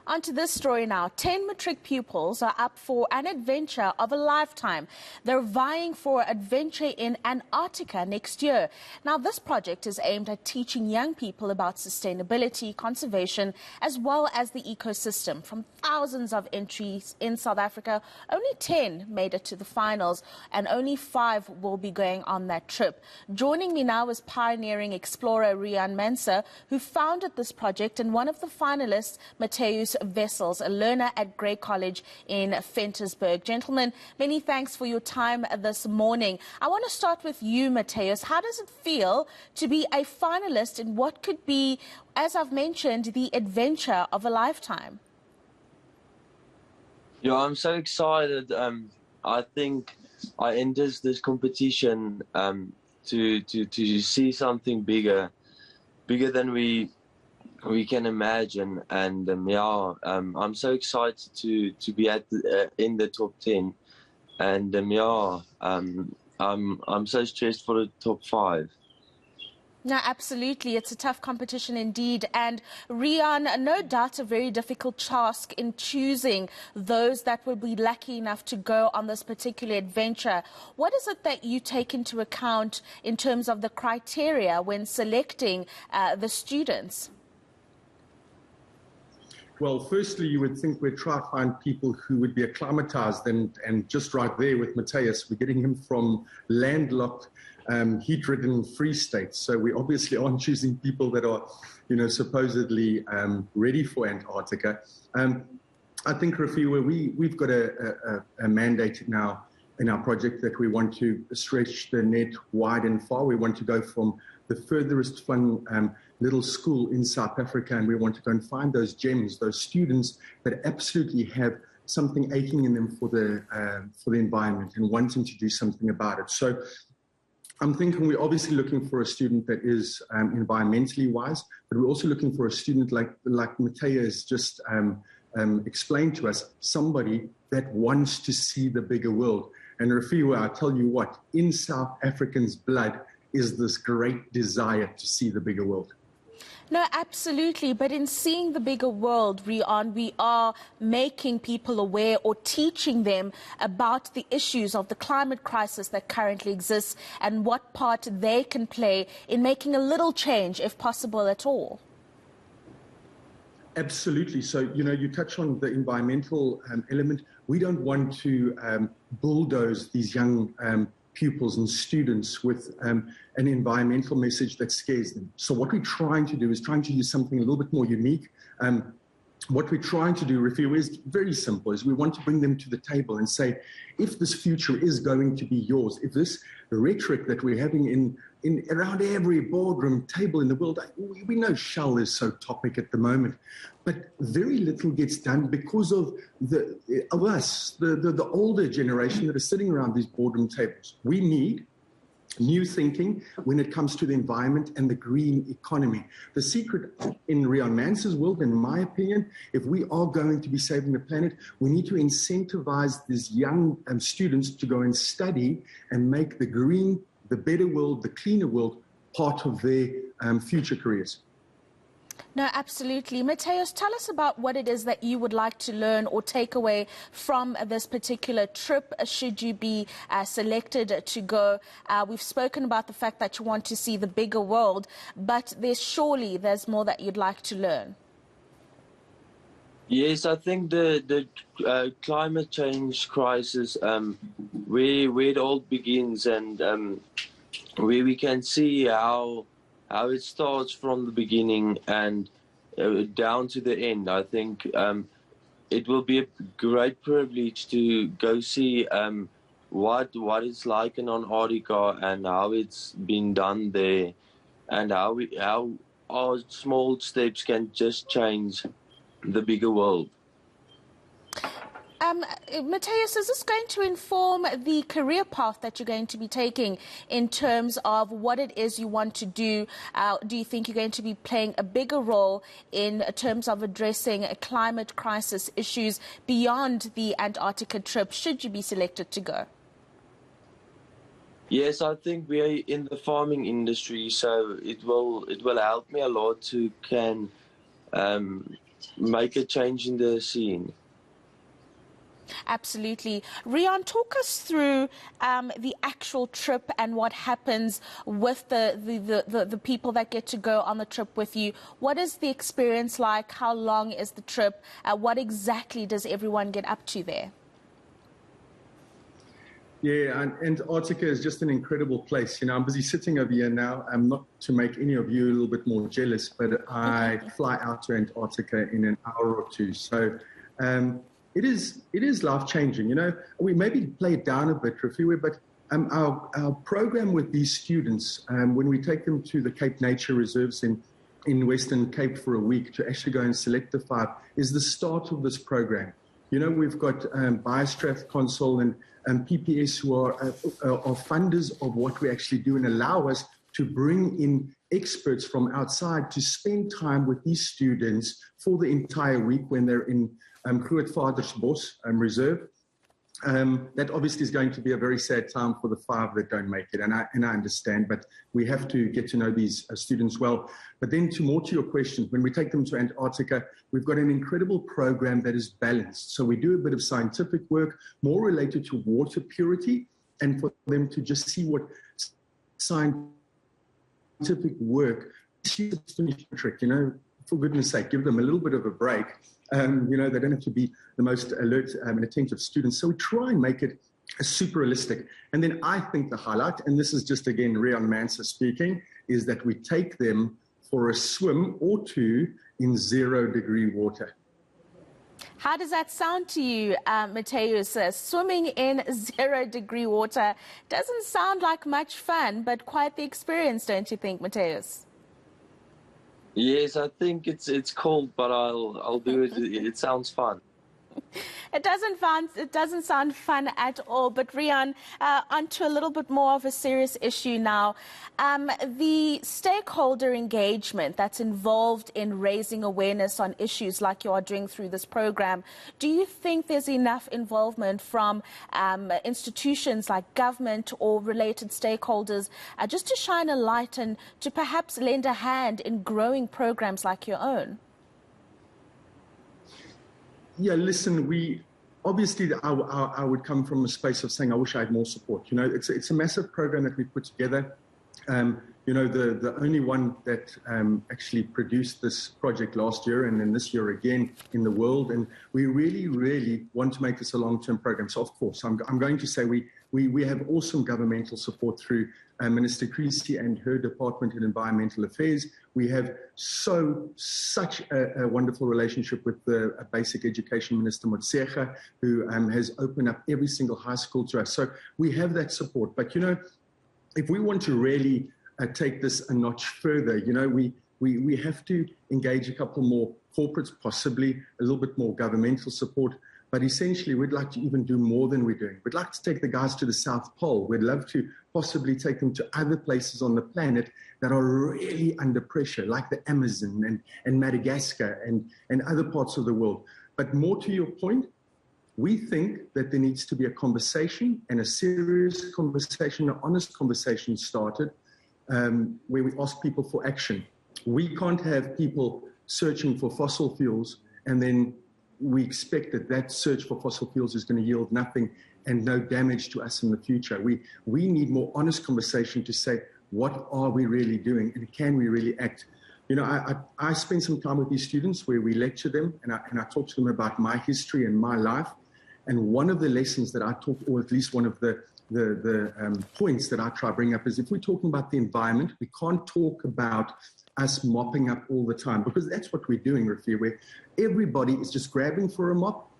On to this story now. 10 matric pupils are up for an adventure of a lifetime. They're vying for adventure in Antarctica next year. Now, this project is aimed at teaching young people about sustainability, conservation, as well as the ecosystem. From thousands of entries in South Africa, only 10 made it to the finals, and only 5 will be going on that trip. Joining me now is pioneering explorer Riaan Manser, who founded this project, and one of the finalists, Mattheus Wessels, a learner at Grey College in Ventersburg. Gentlemen, many thanks for your time this morning. I want to start with you, Mattheus. How does it feel to be a finalist in what could be, as I've mentioned, the adventure of a lifetime? Yeah, I'm so excited. I think I entered this competition to see something bigger than we can imagine, and I'm so excited to be at in the top 10, and I'm so stressed for the top 5. No, absolutely. It's a tough competition indeed. And Riaan, no doubt a very difficult task in choosing those that will be lucky enough to go on this particular adventure. What is it that you take into account in terms of the criteria when selecting the students? Well, firstly, you would think we'd try to find people who would be acclimatized, and just right there with Mattheus, we're getting him from landlocked, heat-ridden Free State. So we obviously aren't choosing people that are, supposedly ready for Antarctica. I think, Rofhiwa, we've got a mandate now in our project that we want to stretch the net wide and far. We want to go from the furthest flung little school in South Africa, and we want to go and find those gems, those students that absolutely have something aching in them for the environment and wanting to do something about it. So I'm thinking we're obviously looking for a student that is environmentally wise, but we're also looking for a student like Mattheus just explained to us, somebody that wants to see the bigger world. And Rofhiwa, I tell you what, in South Africans' blood is this great desire to see the bigger world. No, absolutely. But in seeing the bigger world, Riaan, we are making people aware or teaching them about the issues of the climate crisis that currently exists and what part they can play in making a little change, if possible at all. Absolutely. So, you touch on the environmental element. We don't want to bulldoze these young pupils and students with an environmental message that scares them. So what we're trying to do is trying to use something a little bit more unique. What we're trying to do, Rofhiwa, is very simple, is we want to bring them to the table and say, if this future is going to be yours, if this rhetoric that we're having in around every boardroom table in the world, we know Shell is so topic at the moment, but very little gets done because of us, the older generation that are sitting around these boardroom tables. We need new thinking when it comes to the environment and the green economy. The secret in Riaan Manser's world, in my opinion, if we are going to be saving the planet, we need to incentivize these young students to go and study and make the green, the better world, the cleaner world part of their future careers. No, absolutely. Mattheus, tell us about what it is that you would like to learn or take away from this particular trip, should you be selected to go. We've spoken about the fact that you want to see the bigger world, but there's more that you'd like to learn. Yes, I think the climate change crisis, where it all begins, and where we can see how it starts from the beginning and down to the end. I think it will be a great privilege to go see what it's like in Antarctica and how it's been done there, and how our small steps can just change the bigger world. Mattheus, is this going to inform the career path that you're going to be taking in terms of what it is you want to do? Do you think you're going to be playing a bigger role in terms of addressing climate crisis issues beyond the Antarctica trip, should you be selected to go? Yes, I think we are in the farming industry, so it will help me a lot to can make a change in the scene. Absolutely. Riaan, talk us through the actual trip and what happens with the people that get to go on the trip with you. What is the experience like? How long is the trip? What exactly does everyone get up to there? Yeah, and Antarctica is just an incredible place. You know, I'm busy sitting over here now. I'm not to make any of you a little bit more jealous, but I fly out to Antarctica in an hour or two. So it is life-changing. You know, we maybe play it down a bit, Rofhiwa, but our program with these students, when we take them to the Cape Nature Reserves in Western Cape for a week to actually go and select the 5, is the start of this program. You know, we've got Biostrath Console and PPS who are funders of what we actually do and allow us to bring in experts from outside to spend time with these students for the entire week when they're in Grootvadersbos Reserve. That obviously is going to be a very sad time for the 5 that don't make it, and I understand, but we have to get to know these students well. But then more to your question, when we take them to Antarctica, we've got an incredible program that is balanced. So we do a bit of scientific work, more related to water purity, and for them to just see what scientific work, trick, you know, for goodness sake, give them a little bit of a break. You know, they don't have to be the most alert and attentive students. So we try and make it super realistic. And then I think the highlight, and this is just, again, Riaan Manser speaking, is that we take them for a swim or 2 in 0-degree water. How does that sound to you, Mattheus? Swimming in 0-degree water doesn't sound like much fun, but quite the experience, don't you think, Mattheus? Yes, I think it's cold, but I'll do it. It sounds fun. It doesn't sound fun at all. But Riaan, onto a little bit more of a serious issue now. The stakeholder engagement that's involved in raising awareness on issues like you are doing through this program, do you think there's enough involvement from institutions like government or related stakeholders just to shine a light and to perhaps lend a hand in growing programs like your own? Yeah, listen, obviously I would come from a space of saying I wish I had more support. You know, it's a massive program that we put together. You know, the only one that actually produced this project last year and then this year again in the world. And we really, really want to make this a long-term program. So, of course, I'm going to say we have awesome governmental support through Minister Creasy and her Department of Environmental Affairs. We have such a wonderful relationship with the Basic Education Minister, Motshega, who has opened up every single high school to us. So we have that support. But, you know, if we want to really take this a notch further, you know, we have to engage a couple more corporates, possibly a little bit more governmental support. But essentially, we'd like to even do more than we're doing. We'd like to take the guys to the South Pole. We'd love to possibly take them to other places on the planet that are really under pressure, like the Amazon and Madagascar and other parts of the world. But more to your point, we think that there needs to be a conversation and a serious conversation, an honest conversation started where we ask people for action. We can't have people searching for fossil fuels and then we expect that search for fossil fuels is going to yield nothing and no damage to us in the future. We need more honest conversation to say, what are we really doing and can we really act? You know, I spend some time with these students where we lecture them and I talk to them about my history and my life. And one of the lessons that I talk, or at least one of the points that I try to bring up is if we're talking about the environment, we can't talk about us mopping up all the time because that's what we're doing, Rofhiwa, where everybody is just grabbing for a mop.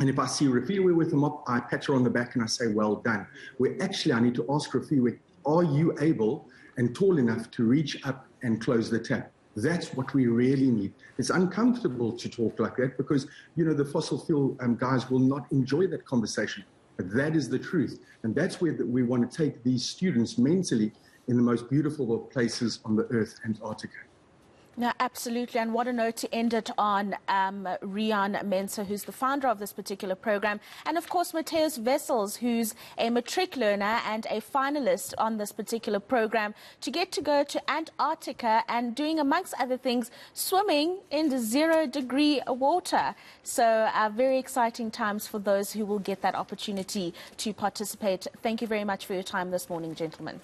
And if I see Rofhiwa with a mop, I pat her on the back and I say, well done. Where actually I need to ask Rofhiwa, are you able and tall enough to reach up and close the tap? That's what we really need. It's uncomfortable to talk like that because, you know, the fossil fuel guys will not enjoy that conversation. But that is the truth. And that's where we want to take these students mentally in the most beautiful of places on the earth, Antarctica. No, absolutely, and what a note to end it on. Riaan Manser, who's the founder of this particular program, and of course Mattheus Wessels, who's a matric learner and a finalist on this particular program, to get to go to Antarctica and doing, amongst other things, swimming in the 0-degree water. So very exciting times for those who will get that opportunity to participate. Thank you very much for your time this morning, gentlemen.